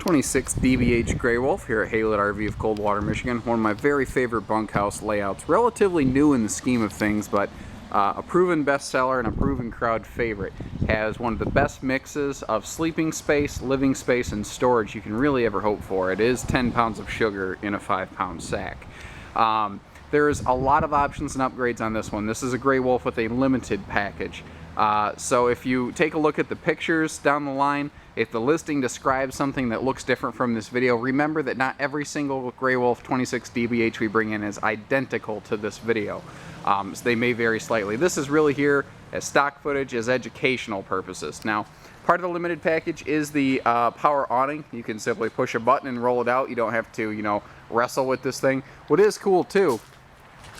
26 DBH Grey Wolf here at Haylett RV of Coldwater, Michigan. One of my very favorite bunkhouse layouts. Relatively new in the scheme of things, but a proven bestseller and a proven crowd favorite. Has one of the best mixes of sleeping space, living space, and storage you can really ever hope for. It is 10 pounds of sugar in a 5-pound sack. There's a lot of options and upgrades on this one. This is a Grey Wolf with a limited package. So if you take a look at the pictures down the line, if the listing describes something that looks different from this video, remember that not every single Grey Wolf 26 DBH we bring in is identical to this video. So they may vary slightly. This is really here as stock footage, as educational purposes. Now, part of the limited package is the power awning. You can simply push a button and roll it out. You don't have to, you know, wrestle with this thing. What is cool too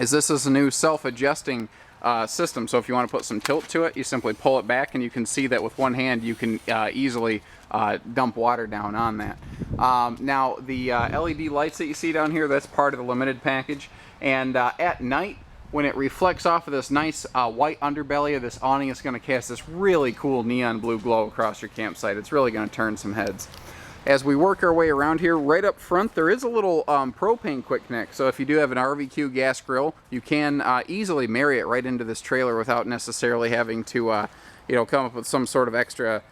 is this is a new self-adjusting system. So if you want to put some tilt to it, you simply pull it back, and you can see that with one hand you can easily dump water down on that. Now the LED lights that you see down here, that's part of the limited package, and at night when it reflects off of this nice white underbelly of this awning, it's going to cast this really cool neon blue glow across your campsite. It's really going to turn some heads. As we work our way around here, right up front there is a little propane quick connect. So if you do have an RVQ gas grill, you can easily marry it right into this trailer without necessarily having to you know, come up with some sort of extra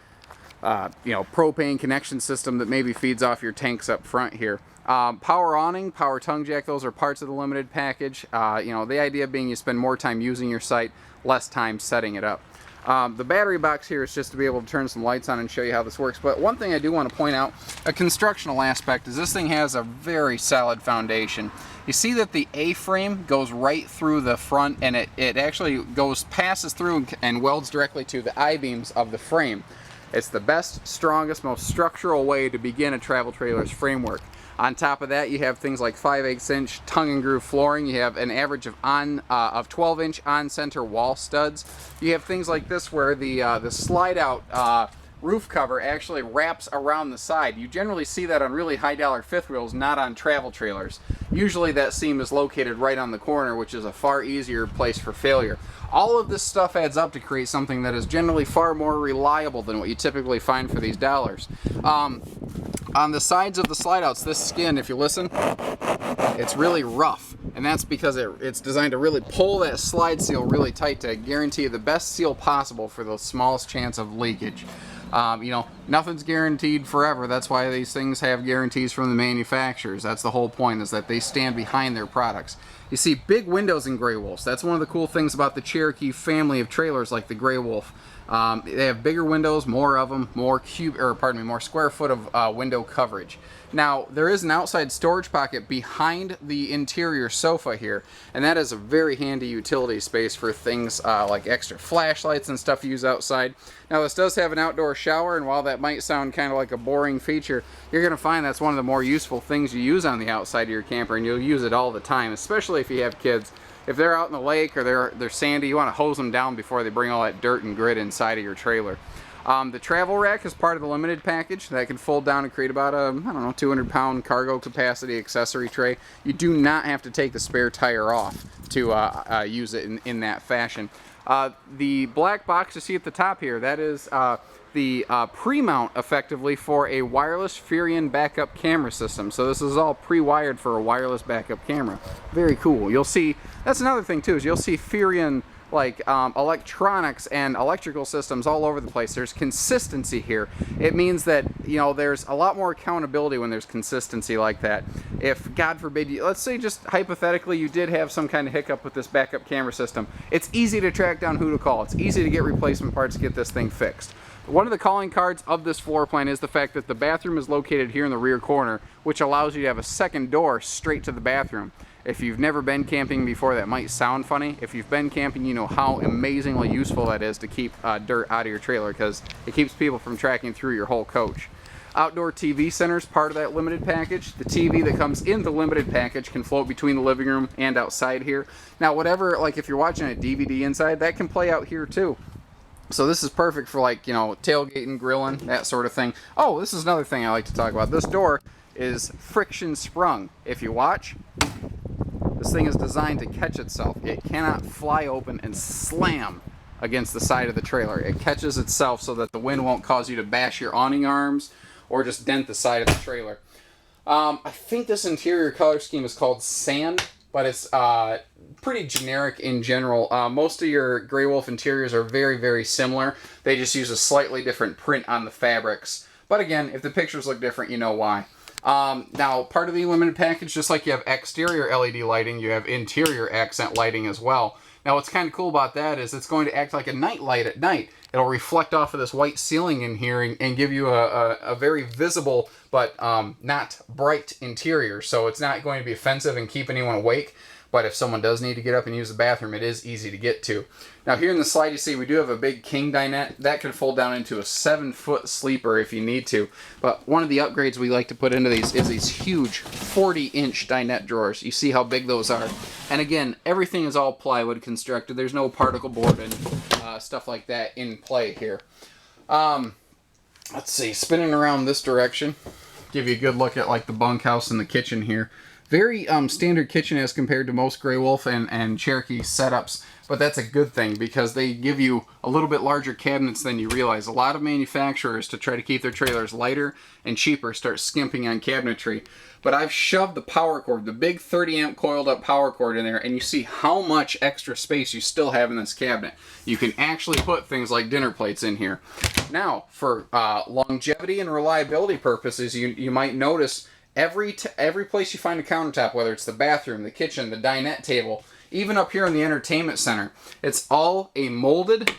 you know, propane connection system that maybe feeds off your tanks up front here. Power awning, power tongue jack, those are parts of the limited package. You know, the idea being you spend more time using your site, less time setting it up. The battery box here is just to be able to turn some lights on and show you how this works. But one thing I do want to point out, a constructional aspect, is this thing has a very solid foundation. You see that the A-frame goes right through the front, and it actually passes through and welds directly to the I-beams of the frame. It's the best, strongest, most structural way to begin a travel trailer's framework. On top of that, you have things like 5/8 inch tongue and groove flooring. You have an average of 12-inch on-center wall studs. You have things like this where the slide-out roof cover actually wraps around the side. You generally see that on really high-dollar fifth wheels, not on travel trailers. Usually that seam is located right on the corner, which is a far easier place for failure. All of this stuff adds up to create something that is generally far more reliable than what you typically find for these dollars. On the sides of the slide outs, this skin, if you listen, it's really rough, and that's because it's designed to really pull that slide seal really tight to guarantee the best seal possible for the smallest chance of leakage. You know, nothing's guaranteed forever. That's why these things have guarantees from the manufacturers. That's the whole point, is that they stand behind their products. You see big windows in Grey Wolves. That's one of the cool things about the Cherokee family of trailers like the Grey Wolf. They have bigger windows, more of them, more square foot of window coverage. Now, there is an outside storage pocket behind the interior sofa here, and that is a very handy utility space for things like extra flashlights and stuff you use outside. Now, this does have an outdoor shower, and while that might sound kind of like a boring feature, you're going to find that's one of the more useful things you use on the outside of your camper, and you'll use it all the time, especially if you have kids. If they're out in the lake or they're sandy, you want to hose them down before they bring all that dirt and grit inside of your trailer. The travel rack is part of the limited package. That can fold down and create about a, I don't know, 200-pound cargo capacity accessory tray. You do not have to take the spare tire off to use it in that fashion. The black box you see at the top here, that is the pre-mount effectively for a wireless Furion backup camera system. So this is all pre-wired for a wireless backup camera. Very cool. You'll see, that's another thing too, is you'll see Furion like electronics and electrical systems all over the place. There's consistency here. It means that, you know, there's a lot more accountability when there's consistency like that. If, God forbid, let's say just hypothetically you did have some kind of hiccup with this backup camera system, it's easy to track down who to call. It's easy to get replacement parts to get this thing fixed. One of the calling cards of this floor plan is the fact that the bathroom is located here in the rear corner, which allows you to have a second door straight to the bathroom. If you've never been camping before, that might sound funny. If you've been camping, you know how amazingly useful that is to keep dirt out of your trailer, because it keeps people from tracking through your whole coach. Outdoor TV center is part of that limited package. The TV that comes in the limited package can float between the living room and outside here. Now, whatever, like if you're watching a DVD inside, that can play out here too. So this is perfect for, like, you know, tailgating, grilling, that sort of thing. Oh, this is another thing I like to talk about. This door is friction sprung. If you watch, this thing is designed to catch itself. It cannot fly open and slam against the side of the trailer. It catches itself so that the wind won't cause you to bash your awning arms or just dent the side of the trailer. I think this interior color scheme is called Sand, but it's pretty generic in general. Most of your Grey Wolf interiors are very, very similar. They just use a slightly different print on the fabrics. But again, if the pictures look different, you know why. Now, part of the limited package, just like you have exterior LED lighting, you have interior accent lighting as well. Now, what's kind of cool about that is it's going to act like a night light at night. It'll reflect off of this white ceiling in here and give you a very visible but not bright interior. So it's not going to be offensive and keep anyone awake. But if someone does need to get up and use the bathroom, it is easy to get to. Now here in the slide you see we do have a big king dinette. That could fold down into a 7-foot sleeper if you need to. But one of the upgrades we like to put into these is these huge 40-inch dinette drawers. You see how big those are. And again, everything is all plywood constructed. There's no particle board and stuff like that in play here. Let's see, spinning around this direction, give you a good look at like the bunkhouse and the kitchen here. Very standard kitchen as compared to most Grey Wolf and Cherokee setups, but that's a good thing because they give you a little bit larger cabinets than you realize. A lot of manufacturers, to try to keep their trailers lighter and cheaper, start skimping on cabinetry. But I've shoved the power cord, the big 30-amp coiled up power cord in there, and you see how much extra space you still have in this cabinet. You can actually put things like dinner plates in here. Now, for longevity and reliability purposes, you might notice every place you find a countertop, whether it's the bathroom, the kitchen, the dinette table, even up here in the entertainment center, it's all a molded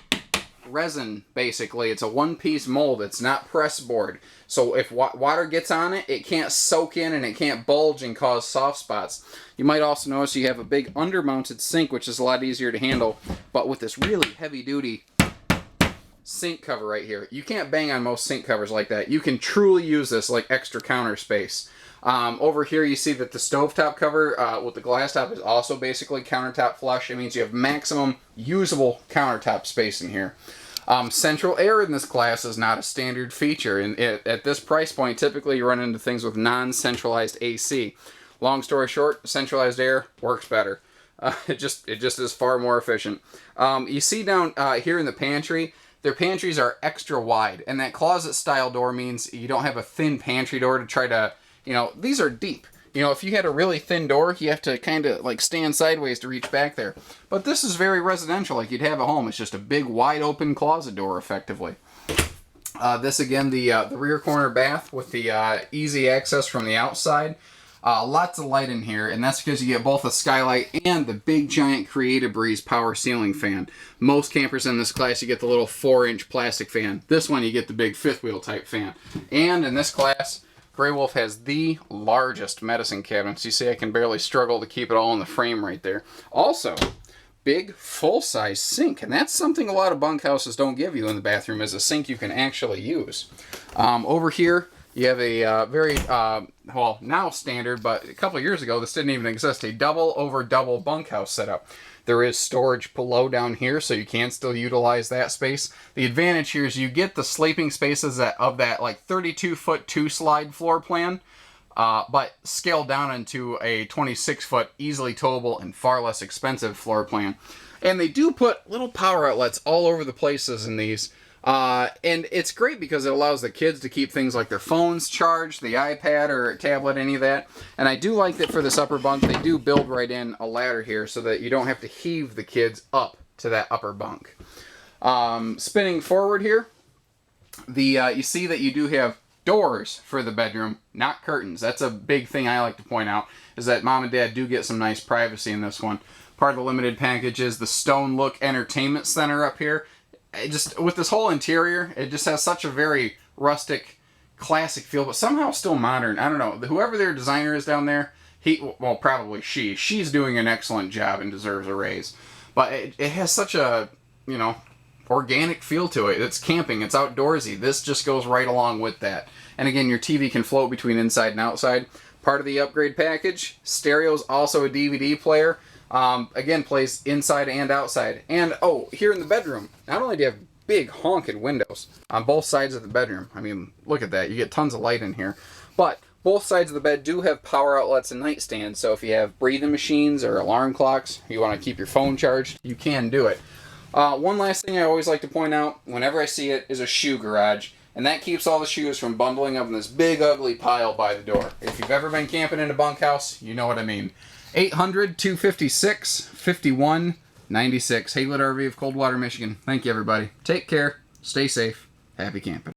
resin, basically. It's a one-piece mold. It's not press board. So if water gets on it, it can't soak in and it can't bulge and cause soft spots. You might also notice you have a big under-mounted sink, which is a lot easier to handle, but with this really heavy-duty sink cover right here. You can't bang on most sink covers like that. You can truly use this like extra counter space. Over here you see that the stovetop cover with the glass top is also basically countertop flush. It means you have maximum usable countertop space in here. Central air in this class is not a standard feature, and at this price point typically you run into things with non-centralized AC. Long story short, centralized air works better. It just is far more efficient. You see down here in the pantry, their pantries are extra wide, and that closet style door means you don't have a thin pantry door to try to, you know, these are deep. You know, if you had a really thin door, you have to kind of like stand sideways to reach back there. But this is very residential, like you'd have at home. It's just a big wide open closet door effectively. This again, the rear corner bath with the easy access from the outside. Lots of light in here, and that's because you get both a skylight and the big giant Creative Breeze power ceiling fan. Most campers in this class, you get the little 4-inch plastic fan. This one, you get the big 5th wheel type fan. And in this class, Grey Wolf has the largest medicine cabinets. You see I can barely struggle to keep it all in the frame right there. Also, big full-size sink, and that's something a lot of bunkhouses don't give you in the bathroom, is a sink you can actually use. Over here, you have a very, well, now standard, but a couple of years ago, this didn't even exist, a double over double bunkhouse setup. There is storage below down here, so you can still utilize that space. The advantage here is you get the sleeping spaces of that like 32-foot 2-slide floor plan, but scaled down into a 26-foot easily towable and far less expensive floor plan. And they do put little power outlets all over the places in these. And it's great because it allows the kids to keep things like their phones charged, the iPad or tablet, any of that. And I do like that for this upper bunk, they do build right in a ladder here so that you don't have to heave the kids up to that upper bunk. Spinning forward here, you see that you do have doors for the bedroom, not curtains. That's a big thing I like to point out, is that mom and dad do get some nice privacy in this one. Part of the limited package is the stone look entertainment center up here. With this whole interior, it just has such a very rustic, classic feel, but somehow still modern. I don't know. Whoever their designer is down there, well, probably she's doing an excellent job and deserves a raise. But it has such a, you know, organic feel to it. It's camping. It's outdoorsy. This just goes right along with that. And again, your TV can float between inside and outside. Part of the upgrade package, stereo's also a DVD player. Again, plays inside and outside. And, oh, here in the bedroom, not only do you have big honking windows on both sides of the bedroom. I mean, look at that. You get tons of light in here. But both sides of the bed do have power outlets and nightstands. So if you have breathing machines or alarm clocks, you want to keep your phone charged, you can do it. One last thing I always like to point out whenever I see it is a shoe garage. And that keeps all the shoes from bundling up in this big ugly pile by the door. If you've ever been camping in a bunkhouse, you know what I mean. 800-256-5196. Haylett RV of Coldwater, Michigan. Thank you, everybody. Take care. Stay safe. Happy camping.